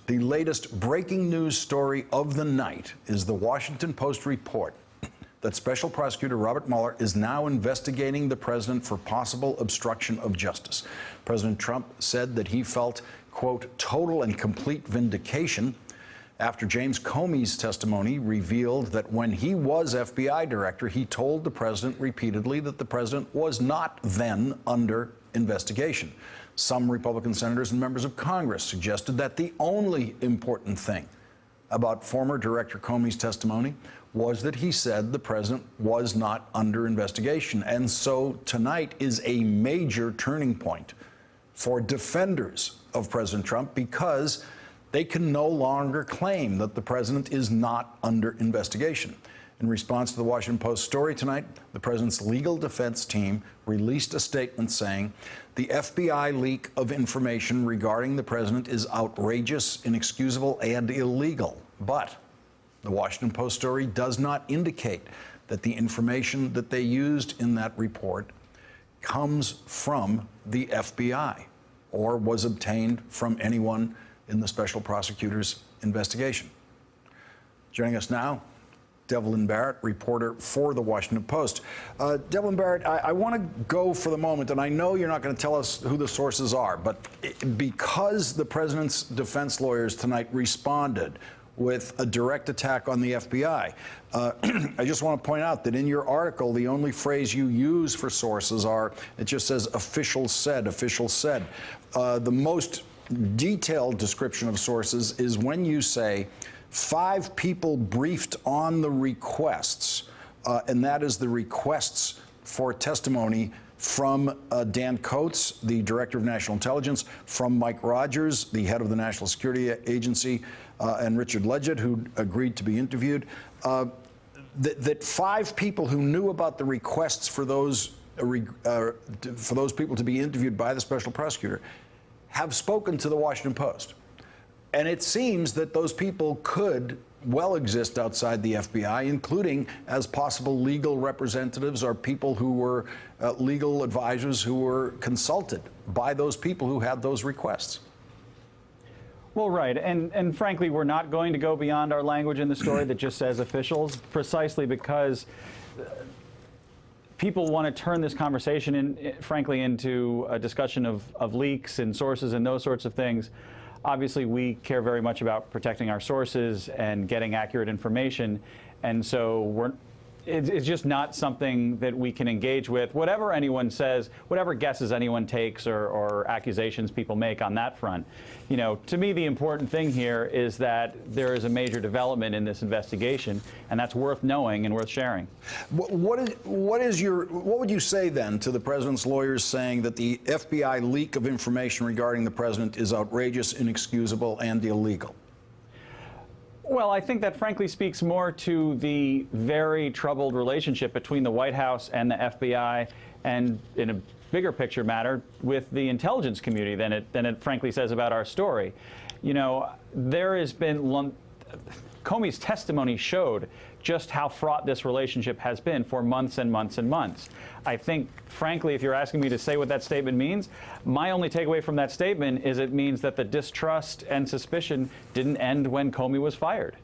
The latest breaking news story of the night is the Washington Post report that Special Prosecutor Robert Mueller is now investigating the president for possible obstruction of justice. President Trump said that he felt, quote, total and complete vindication after James Comey's testimony revealed that when he was FBI director, he told the president repeatedly that the president was not then under investigation. Some Republican senators and members of Congress suggested that the only important thing about former Director Comey's testimony was that he said the president was not under investigation. And so tonight is a major turning point for defenders of President Trump, because they can no longer claim that the president is not under investigation. In response to the Washington Post story tonight, the president's legal defense team released a statement saying the FBI leak of information regarding the president is outrageous, inexcusable, and illegal. But the Washington Post story does not indicate that the information that they used in that report comes from the FBI or was obtained from anyone in the special prosecutor's investigation. Joining us now, Devlin Barrett, reporter for the Washington Post. Devlin Barrett, I want to go for the moment, and I know you're not going to tell us who the sources are, but because the president's defense lawyers tonight responded with a direct attack on the FBI, I just want to point out that in your article, the only phrase you use for sources it just says officials said, officials said. The most detailed description of sources is when you say 5 people briefed on the requests, and that is the requests for testimony from Dan Coates, the Director of National Intelligence, from Mike Rogers, the head of the National Security Agency, and Richard Ledgett, who agreed to be interviewed, that 5 people who knew about the requests for those people to be interviewed by the special prosecutor have spoken to the Washington Post. And it seems that those people could well exist outside the FBI, including as possible legal representatives or people who were legal advisors who were consulted by those people who had those requests. Well, right. And frankly, we're not going to go beyond our language in the story that just says officials, precisely because people want to turn this conversation, frankly, into a discussion of leaks and sources and those sorts of things. Obviously, we care very much about protecting our sources and getting accurate information, and so it's just not something that we can engage with. Whatever anyone says, whatever guesses anyone takes or accusations people make on that front, you know, to me the important thing here is that there is a major development in this investigation, and that's worth knowing and worth sharing. What would you say then to the president's lawyers saying that the FBI leak of information regarding the president is outrageous, inexcusable, and illegal? Well, I think that frankly speaks more to the very troubled relationship between the White House and the FBI, and in a bigger picture matter, with the intelligence community than it frankly says about our story. You know, there has been Comey's testimony showed just how fraught this relationship has been for months and months and months. I think, frankly, if you're asking me to say what that statement means, my only takeaway from that statement is it means that the distrust and suspicion didn't end when Comey was fired.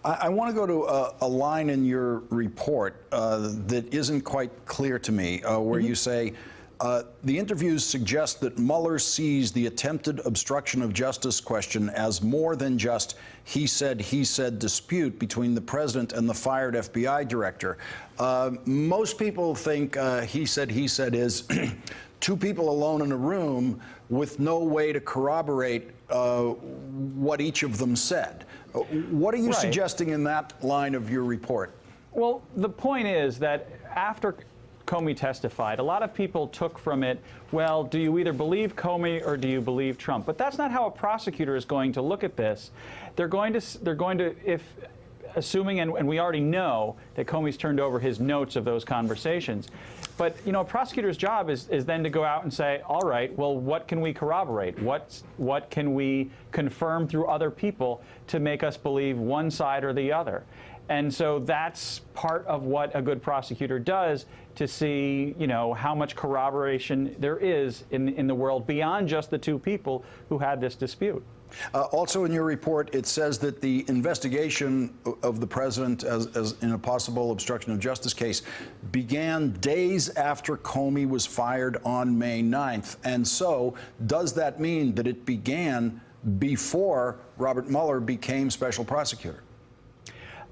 I want to go to a line in your report that isn't quite clear to me, where you say, the interviews suggest that Mueller sees the attempted obstruction of justice question as more than just he said dispute between the president and the fired FBI director. Most people think he said is 2 people alone in a room with no way to corroborate what each of them said. What are you suggesting in that line of your report? Well, the point is that after Comey testified, a lot of people took from it, well, do you either believe Comey or do you believe Trump? But that's not how a prosecutor is going to look at this. They're going to, if assuming, and we already know that Comey's turned over his notes of those conversations. But, you know, a prosecutor's job is then to go out and say, all right, well, what can we corroborate? What can we confirm through other people to make us believe one side or the other? And so that's part of what a good prosecutor does to see, you know, how much corroboration there is in the world beyond just the two people who had this dispute. Also in your report, it says that the investigation of the president as in a possible obstruction of justice case began days after Comey was fired on May 9th. And so does that mean that it began before Robert Mueller became special prosecutor?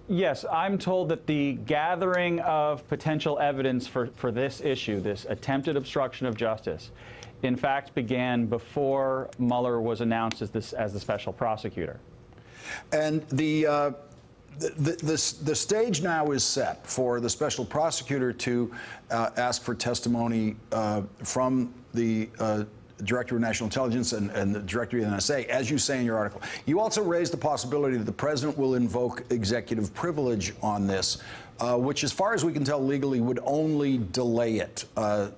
Yes, I'm told that the gathering of potential evidence for this issue, this attempted obstruction of justice, in fact began before Mueller was announced as the special prosecutor. And the stage now is set for the special prosecutor to ask for testimony from the Director of National Intelligence and the Director of the NSA, as you say in your article. You also raised the possibility that the president will invoke executive privilege on this, which, as far as we can tell legally, would only delay it,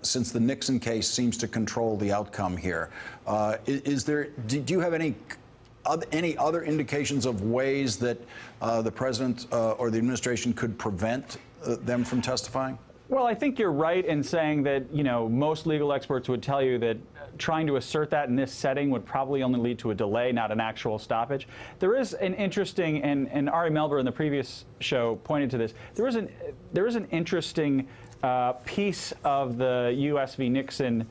since the Nixon case seems to control the outcome here. Do you have any other indications of ways that the president or the administration could prevent them from testifying? Well, I think you're right in saying that, you know, most legal experts would tell you that trying to assert that in this setting would probably only lead to a delay, not an actual stoppage. There is an interesting, and Ari Melber in the previous show pointed to this, there is an interesting piece of the U.S. v. Nixon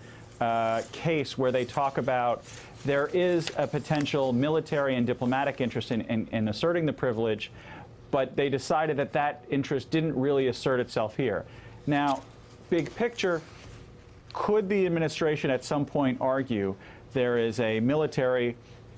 case where they talk about there is a potential military and diplomatic interest in asserting the privilege, but they decided that that interest didn't really assert itself here. Now, big picture, could the administration at some point argue there is a military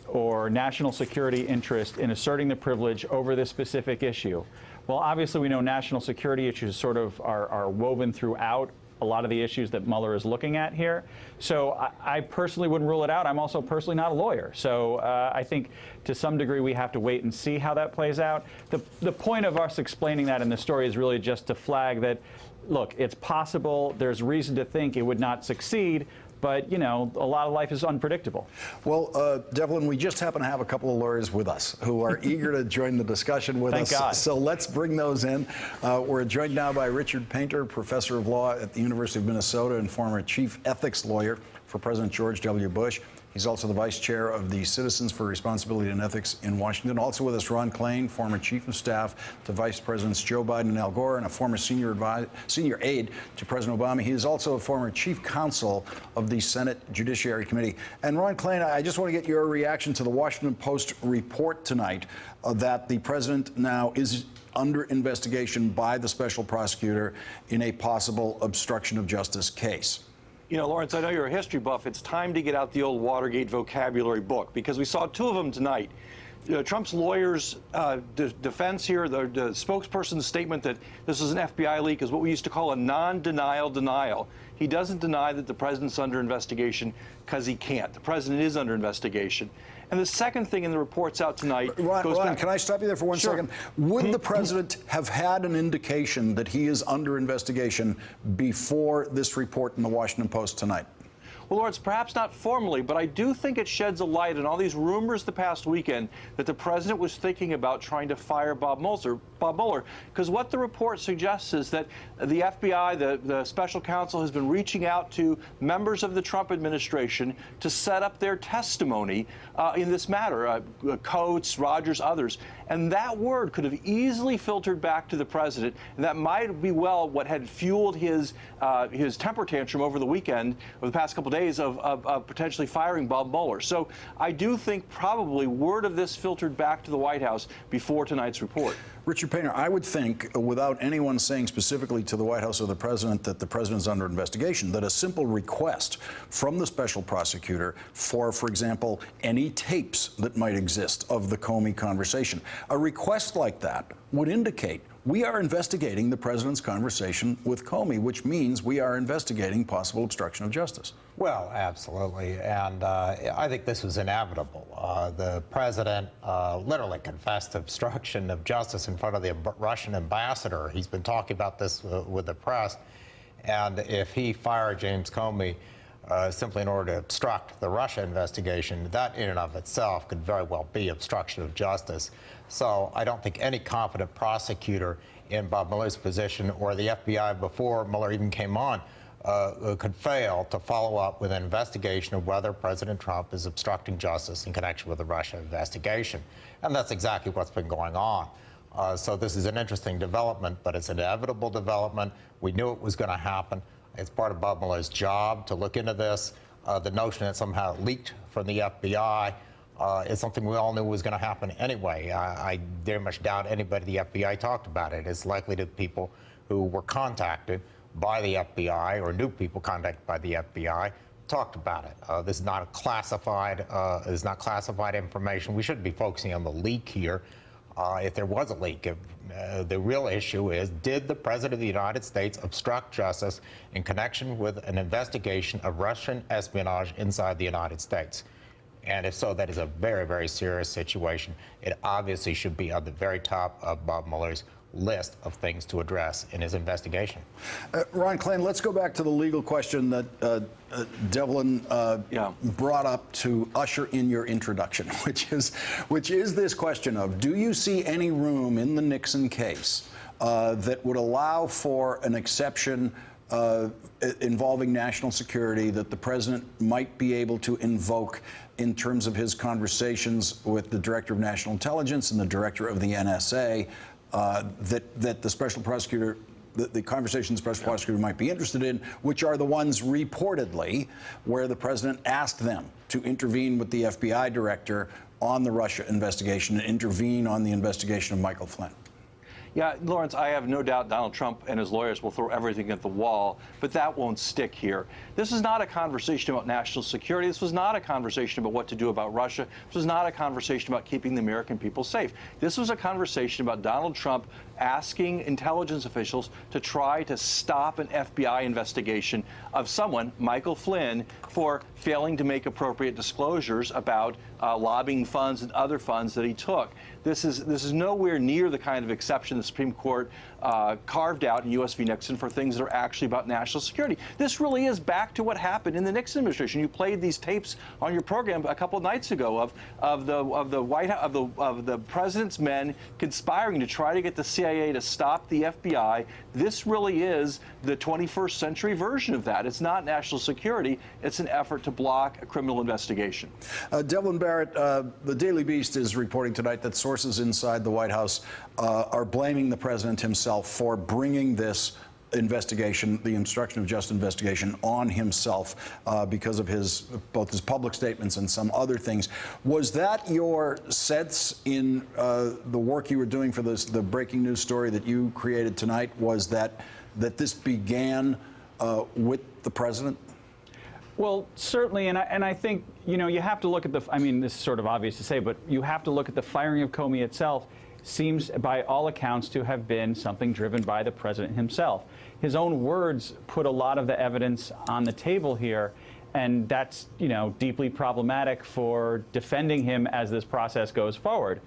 or national security interest in asserting the privilege over this specific issue? Well, obviously, we know national security issues sort of are woven throughout a lot of the issues that Mueller is looking at here. So I personally wouldn't rule it out. I'm also personally not a lawyer. So I think to some degree we have to wait and see how that plays out. The point of us explaining that in the story is really just to flag that, look, it's possible, there's reason to think it would not succeed, but, you know, a lot of life is unpredictable. Well, Devlin, we just happen to have a couple of lawyers with us who are eager to join the discussion with us. Thank God. So let's bring those in. We're joined now by Richard Painter, professor of law at the University of Minnesota and former chief ethics lawyer for President George W. Bush. He's also the vice chair of the Citizens for Responsibility and Ethics in Washington. Also with us, Ron Klain, former chief of staff to Vice Presidents Joe Biden and Al Gore, and a former senior aide to President Obama. He is also a former chief counsel of the Senate Judiciary Committee. And Ron Klain, I just want to get your reaction to the Washington Post report tonight that the president now is under investigation by the special prosecutor in a possible obstruction of justice case. You know, Lawrence, I know you're a history buff. It's time to get out the old Watergate vocabulary book, because we saw two of them tonight. Trump's lawyer's defense here, the spokesperson's statement that this is an FBI leak, is what we used to call a non-denial denial. He doesn't deny that the president's under investigation because he can't. The president is under investigation. And the second thing in the reports out tonight goes back. Can I stop you there for one second? Would the president have had an indication that he is under investigation before this report in the Washington Post tonight? Well, Lawrence, perhaps not formally, but I do think it sheds a light on all these rumors the past weekend that the president was thinking about trying to fire Bob Mueller, because what the report suggests is that the FBI, the special counsel, has been reaching out to members of the Trump administration to set up their testimony in this matter, Coates, Rogers, others. And that word could have easily filtered back to the president, and that might be well what had fueled his temper tantrum over the weekend, over the past couple of days, of potentially firing Bob Mueller. So I do think probably word of this filtered back to the White House before tonight's report. Richard Painter, I would think, without anyone saying specifically to the White House or the president that the president is under investigation, that a simple request from the special prosecutor for example, any tapes that might exist of the Comey conversation, a request like that would indicate we are investigating the president's conversation with Comey, which means we are investigating possible obstruction of justice. Well, absolutely. And I think this was inevitable. The president literally confessed obstruction of justice in front of the Russian ambassador. He's been talking about this with the press. And if he fired James Comey simply in order to obstruct the Russia investigation, that in and of itself could very well be obstruction of justice. So I don't think any competent prosecutor in Bob Mueller's position or the FBI before Mueller even came on could fail to follow up with an investigation of whether President Trump is obstructing justice in connection with the Russia investigation. And that's exactly what's been going on. So this is an interesting development, but it's an inevitable development. We knew it was going to happen. It's part of Bob Mueller's job to look into this. The notion that somehow it leaked from the FBI is something we all knew was going to happen anyway. I very much doubt anybody at the FBI talked about it. It's likely to people who were contacted by the FBI or knew people contacted by the FBI talked about it. This is not classified information. We shouldn't be focusing on the leak here. If there was a leak, the real issue is, did the President of the United States obstruct justice in connection with an investigation of Russian espionage inside the United States? And if so, that is a very, very serious situation. It obviously should be on the very top of Bob Mueller's list of things to address in his investigation. Ron Klain, let's go back to the legal question that Devlin brought up to usher in your introduction, which is this question of, do you see any room in the Nixon case that would allow for an exception involving national security that the president might be able to invoke in terms of his conversations with the director of national intelligence and the director of the NSA, that the special prosecutor, the conversation the special prosecutor might be interested in, which are the ones reportedly where the president asked them to intervene with the FBI director on the Russia investigation and intervene on the investigation of Michael Flynn? Yeah, Lawrence, I have no doubt Donald Trump and his lawyers will throw everything at the wall, but that won't stick here. This is not a conversation about national security. This was not a conversation about what to do about Russia. This was not a conversation about keeping the American people safe. This was a conversation about Donald Trump asking intelligence officials to try to stop an FBI investigation of someone, Michael Flynn, for failing to make appropriate disclosures about lobbying funds and other funds that he took. This is nowhere near the kind of exception the Supreme Court carved out in U.S. v. Nixon for things that are actually about national security. This really is back to what happened in the Nixon administration. You played these tapes on your program a couple of nights ago of the president's men conspiring to try to get the CIA to stop the FBI. This really is the 21st century version of that. It's not national security. It's an effort to block a criminal investigation. Devlin Barrett, the Daily Beast is reporting tonight that sources inside the White House are blaming the president himself for bringing this investigation, the obstruction of justice investigation, on himself because of both his public statements and some other things. Was that your sense in the work you were doing for the breaking news story that you created tonight? Was that this began with the president? Well, certainly, and I think, you know, you have to look at I mean, this is sort of obvious to say, but you have to look at the firing of Comey itself. Seems, by all accounts, to have been something driven by the president himself. His own words put a lot of the evidence on the table here, and that's, you know, deeply problematic for defending him as this process goes forward.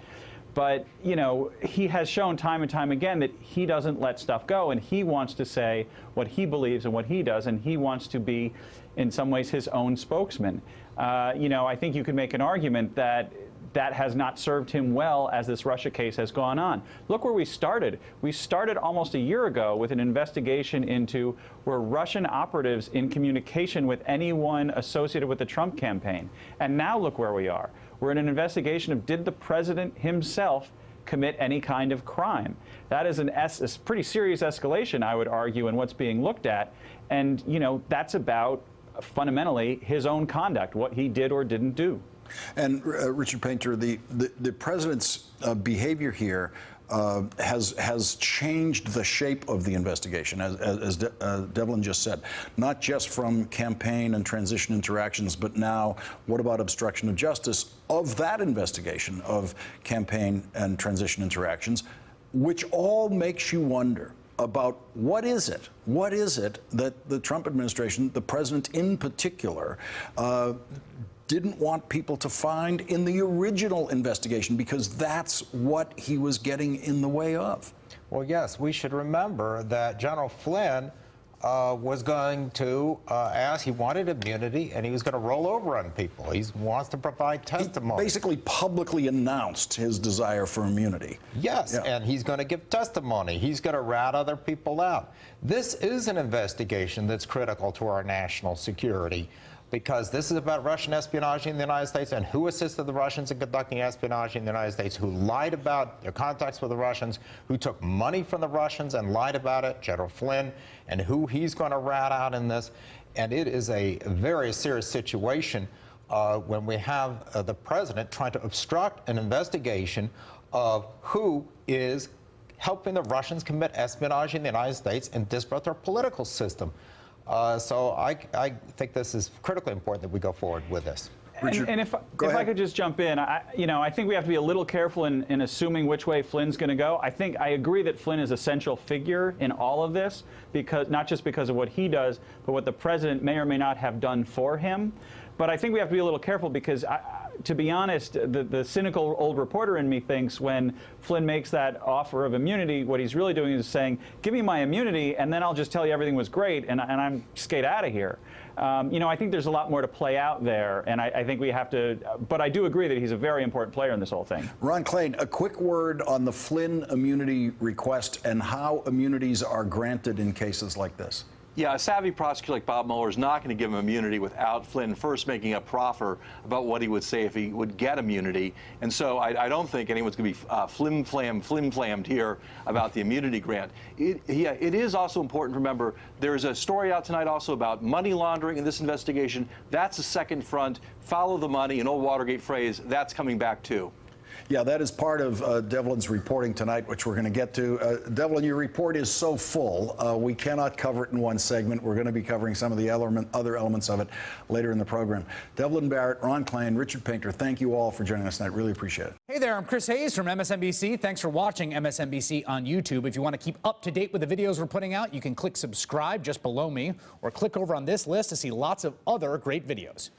But, you know, he has shown time and time again that he doesn't let stuff go, and he wants to say what he believes and what he does, and he wants to be, in some ways, his own spokesman. You know, I think you could make an argument that that has not served him well as this Russia case has gone on. Look where we started. We started almost a year ago with an investigation into were Russian operatives in communication with anyone associated with the Trump campaign. And now look where we are. We're in an investigation of, did the president himself commit any kind of crime? That is a pretty serious escalation, I would argue, in what's being looked at. And, you know, that's about fundamentally his own conduct, what he did or didn't do. And Richard Painter, the president's behavior here has changed the shape of the investigation, as Devlin just said, not just from campaign and transition interactions, but now what about obstruction of justice of that investigation of campaign and transition interactions, which all makes you wonder about what is it that the Trump administration, the president in particular, didn't want people to find in the original investigation, because that's what he was getting in the way of. Well, yes, we should remember that General Flynn was going to ask, he wanted immunity, and he was going to roll over on people. He wants to provide testimony. He basically publicly announced his desire for immunity. Yes, Yeah. and he's going to give testimony. He's going to rat other people out. This is an investigation that's critical to our national security, because this is about Russian espionage in the United States and who assisted the Russians in conducting espionage in the United States, who lied about their contacts with the Russians, who took money from the Russians and lied about it, General Flynn, and who he's going to rat out in this. And it is a very serious situation when we have the president trying to obstruct an investigation of who is helping the Russians commit espionage in the United States and disrupt our political system. So I think this is critically important that we go forward with this. And if I could just jump in, I think we have to be a little careful in assuming which way Flynn's going to go. I agree that Flynn is a central figure in all of this, because not just because of what he does, but what the president may or may not have done for him. But I think we have to be a little careful because, to be honest, the cynical old reporter in me thinks when Flynn makes that offer of immunity, what he's really doing is saying, give me my immunity, and then I'll just tell you everything was great, and I'm skate out of here. I think there's a lot more to play out there, and I think we have to, but I do agree that he's a very important player in this whole thing. Ron Klain, a quick word on the Flynn immunity request and how immunities are granted in cases like this. Yeah, a savvy prosecutor like Bob Mueller is not going to give him immunity without Flynn first making a proffer about what he would say if he would get immunity. And so I don't think anyone's going to be flim-flammed here about the immunity grant. It is also important to remember there's a story out tonight also about money laundering in this investigation. That's a second front. Follow the money, an old Watergate phrase. That's coming back too. Yeah, that is part of Devlin's reporting tonight, which we're going to get to. Devlin, your report is so full, we cannot cover it in one segment. We're going to be covering some of the other elements of it later in the program. Devlin Barrett, Ron Klain, Richard Painter, thank you all for joining us tonight. Really appreciate it. Hey there, I'm Chris Hayes from MSNBC. Thanks for watching MSNBC on YouTube. If you want to keep up to date with the videos we're putting out, you can click subscribe just below me, or click over on this list to see lots of other great videos.